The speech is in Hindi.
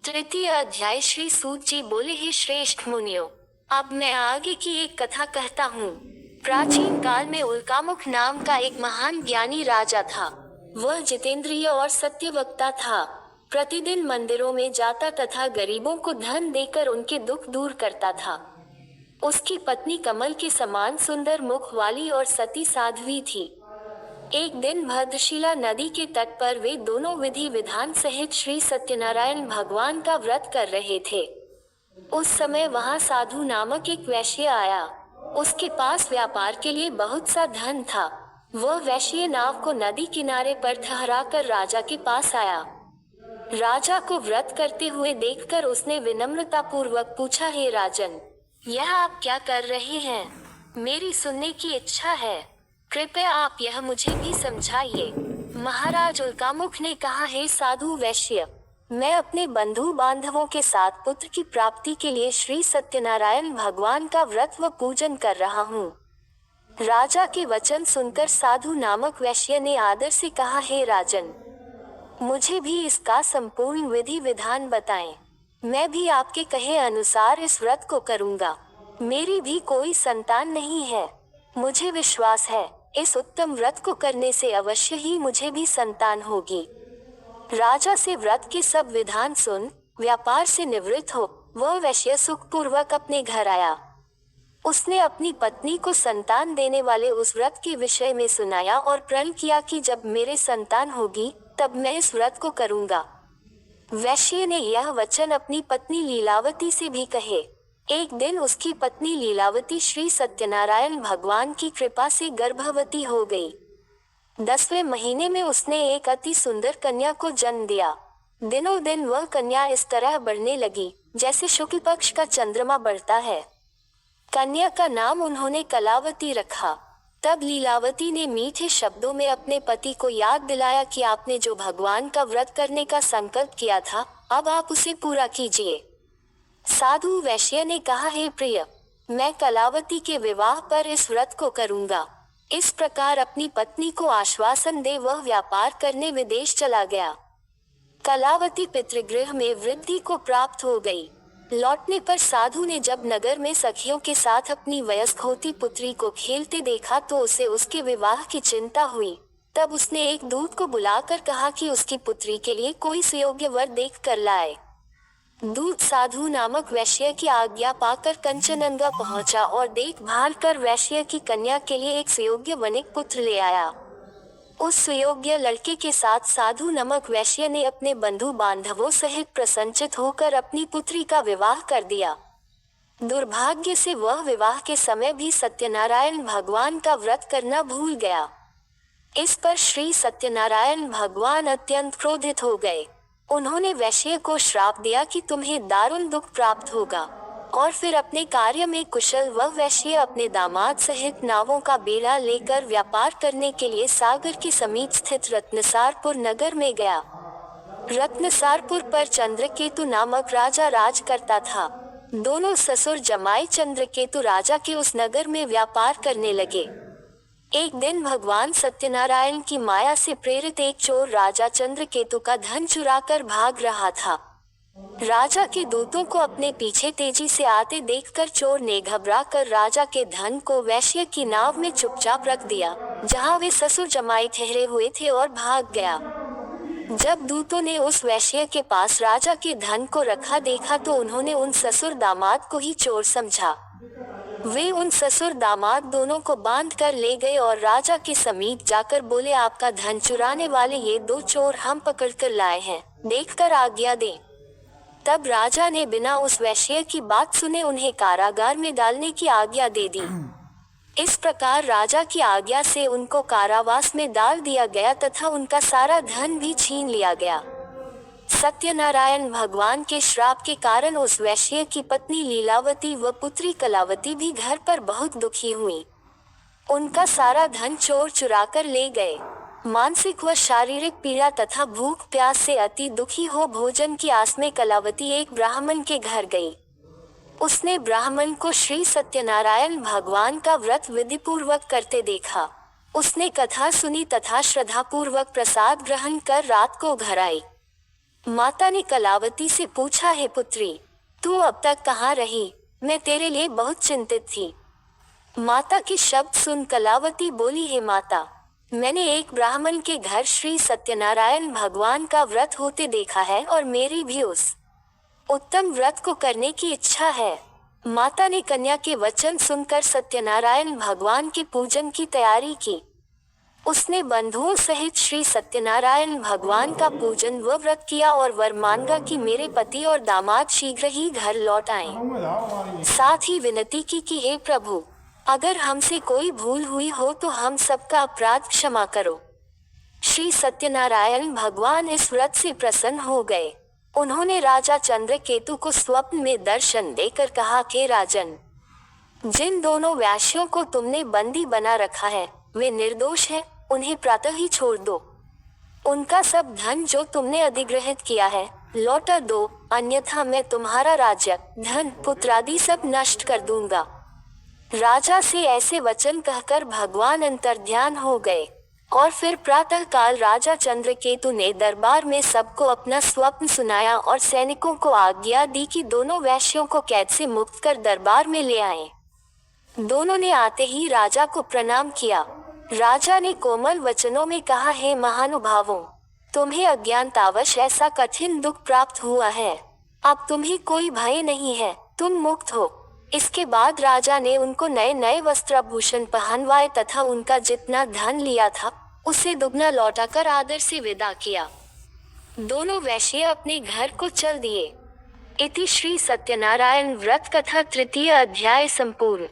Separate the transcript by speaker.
Speaker 1: तृतीय अध्याय। श्री सूत जी बोले, हे श्रेष्ठ मुनियों, अब मैं आगे की एक कथा कहता हूँ। प्राचीन काल में उल्कामुख नाम का एक महान ज्ञानी राजा था। वह जितेंद्रिय और सत्यवक्ता था। प्रतिदिन मंदिरों में जाता तथा गरीबों को धन देकर उनके दुख दूर करता था। उसकी पत्नी कमल के समान सुंदर मुख वाली और सती साध्वी थी। एक दिन भद्रशिला नदी के तट पर वे दोनों विधि विधान सहित श्री सत्यनारायण भगवान का व्रत कर रहे थे। उस समय वहां साधु नामक एक वैश्य आया। उसके पास व्यापार के लिए बहुत सा धन था। वह वैश्य नाव को नदी किनारे पर ठहराकर राजा के पास आया। राजा को व्रत करते हुए देखकर उसने विनम्रता पूर्वक पूछा, हे राजन, यह आप क्या कर रहे हैं? मेरी सुनने की इच्छा है। कृपया आप यह मुझे भी समझाइए। महाराज उल्कामुख ने कहा, हे साधु वैश्य, मैं अपने बंधु बांधवों के साथ पुत्र की प्राप्ति के लिए श्री सत्यनारायण भगवान का व्रत व पूजन कर रहा हूँ। राजा के वचन सुनकर साधु नामक वैश्य ने आदर से कहा, हे राजन, मुझे भी इसका संपूर्ण विधि विधान बताएं। मैं भी आपके कहे अनुसार इस व्रत को करूँगा। मेरी भी कोई संतान नहीं है। मुझे विश्वास है इस उत्तम व्रत को करने से अवश्य ही मुझे भी संतान होगी। राजा से व्रत के सब विधान सुन व्यापार से निवृत्त हो वह वैश्य सुखपूर्वक अपने घर आया। उसने अपनी पत्नी को संतान देने वाले उस व्रत के विषय में सुनाया और प्रण किया कि जब मेरे संतान होगी तब मैं इस व्रत को करूँगा। वैश्य ने यह वचन अपनी पत्नी लीलावती से भी कहे। एक दिन उसकी पत्नी लीलावती श्री सत्यनारायण भगवान की कृपा से गर्भवती हो गई। 10वें महीने में उसने एक अति सुंदर कन्या को जन्म दिया। दिनों दिन वह कन्या इस तरह बढ़ने लगी जैसे शुक्ल पक्ष का चंद्रमा बढ़ता है। कन्या का नाम उन्होंने कलावती रखा। तब लीलावती ने मीठे शब्दों में अपने पति को याद दिलाया कि आपने जो भगवान का व्रत करने का संकल्प किया था, अब आप उसे पूरा कीजिए। साधु वैश्य ने कहा, हे प्रिय, मैं कलावती के विवाह पर इस व्रत को करूंगा। इस प्रकार अपनी पत्नी को आश्वासन दे वह व्यापार करने विदेश चला गया। कलावती पितृगृह में वृद्धि को प्राप्त हो गई। लौटने पर साधु ने जब नगर में सखियों के साथ अपनी वयस्क होती पुत्री को खेलते देखा तो उसे उसके विवाह की चिंता हुई। तब उसने एक दूत को बुलाकर कहा कि उसकी पुत्री के लिए कोई सुयोग्य वर देख कर लाए। दूत साधु नामक वैश्य की आज्ञा पाकर कंचनंगा पहुंचा और देखभाल कर वैश्य की कन्या के लिए एक सुयोग्य वनिक पुत्र ले आया। उस सुयोग्य लड़के के साथ साधु नामक वैश्य ने अपने बंधु बांधवों सहित प्रसन्नचित होकर अपनी पुत्री का विवाह कर दिया। दुर्भाग्य से वह विवाह के समय भी सत्यनारायण भगवान का व्रत करना भूल गया। इस पर श्री सत्यनारायण भगवान अत्यंत क्रोधित हो गए। उन्होंने वैश्य को श्राप दिया कि तुम्हें दारुण दुख प्राप्त होगा, और फिर अपने कार्य में कुशल वह वैश्य अपने दामाद सहित नावों का बेड़ा लेकर व्यापार करने के लिए सागर के समीप स्थित रत्नसारपुर नगर में गया। रत्नसारपुर पर चंद्रकेतु नामक राजा राज करता था। दोनों ससुर जमाई चंद्रकेतु राजा के उस नगर में व्यापार करने लगे। एक दिन भगवान सत्यनारायण की माया से प्रेरित एक चोर राजा चंद्रकेतु का धन चुराकर भाग रहा था। राजा के दूतों को अपने पीछे तेजी से आते देखकर चोर ने घबरा कर राजा के धन को वैश्य की नाव में चुपचाप रख दिया, जहां वे ससुर जमाई ठहरे हुए थे, और भाग गया। जब दूतों ने उस वैश्य के पास राजा के धन को रखा देखा तो उन्होंने उन ससुर दामाद को ही चोर समझा। वे उन ससुर दामाद दोनों को बांध कर ले गए और राजा के समीप जाकर बोले, आपका धन चुराने वाले ये दो चोर हम पकड़ कर लाए हैं, देखकर आज्ञा दें। तब राजा ने बिना उस वैश्य की बात सुने उन्हें कारागार में डालने की आज्ञा दे दी। इस प्रकार राजा की आज्ञा से उनको कारावास में डाल दिया गया तथा उनका सारा धन भी छीन लिया गया। सत्यनारायण भगवान के श्राप के कारण उस वैश्य की पत्नी लीलावती व पुत्री कलावती भी घर पर बहुत दुखी हुई। उनका सारा धन चोर चुरा कर ले गए। मानसिक व शारीरिक पीड़ा तथा भूख प्यास से अति दुखी हो भोजन की आस में कलावती एक ब्राह्मण के घर गई। उसने ब्राह्मण को श्री सत्यनारायण भगवान का व्रत विधि पूर्वक करते देखा। उसने कथा सुनी तथा श्रद्धापूर्वक प्रसाद ग्रहण कर रात को घर आई। माता ने कलावती से पूछा, है पुत्री, तू अब तक कहाँ रही? मैं तेरे लिए बहुत चिंतित थी। माता के शब्द सुन कलावती बोली, है माता, मैंने एक ब्राह्मण के घर श्री सत्यनारायण भगवान का व्रत होते देखा है और मेरी भी उस उत्तम व्रत को करने की इच्छा है। माता ने कन्या के वचन सुनकर सत्यनारायण भगवान के पूजन की तैयारी की। उसने बंधुओं सहित श्री सत्यनारायण भगवान का पूजन व व्रत किया और वर मांगा कि मेरे पति और दामाद शीघ्र ही घर लौट आएं। साथ ही विनती की कि हे प्रभु, अगर हमसे कोई भूल हुई हो तो हम सबका अपराध क्षमा करो। श्री सत्यनारायण भगवान इस व्रत से प्रसन्न हो गए। उन्होंने राजा चंद्रकेतु को स्वप्न में दर्शन देकर कहा कि राजन, जिन दोनों वेश्यों को तुमने बंदी बना रखा है वे निर्दोष हैं, उन्हें प्रातः ही छोड़ दो। उनका सब धन जो तुमने अधिग्रहित किया है लौटा दो, अन्यथा मैं तुम्हारा राज्य, धन, पुत्र आदि सब नष्ट कर दूंगा। राजा से ऐसे वचन कहकर भगवान अंतर्ध्यान हो गए और फिर प्रातः काल राजा चंद्रकेतु ने दरबार में सबको अपना स्वप्न सुनाया और सैनिकों को आज्ञा दी कि दोनों वैश्यों को कैद से मुक्त कर दरबार में ले आएं। दोनों ने आते ही राजा को प्रणाम किया। राजा ने कोमल वचनों में कहा, हे महानुभावों, तुम्हें अज्ञानतावश ऐसा कठिन दुख प्राप्त हुआ है। अब तुम्हें कोई भय नहीं है, तुम मुक्त हो। इसके बाद राजा ने उनको नए नए वस्त्राभूषण पहनवाए तथा उनका जितना धन लिया था उसे दुगना लौटाकर आदर से विदा किया। दोनों वैश्य अपने घर को चल दिए। इति श्री सत्यनारायण व्रत कथा तृतीय अध्याय संपूर्ण।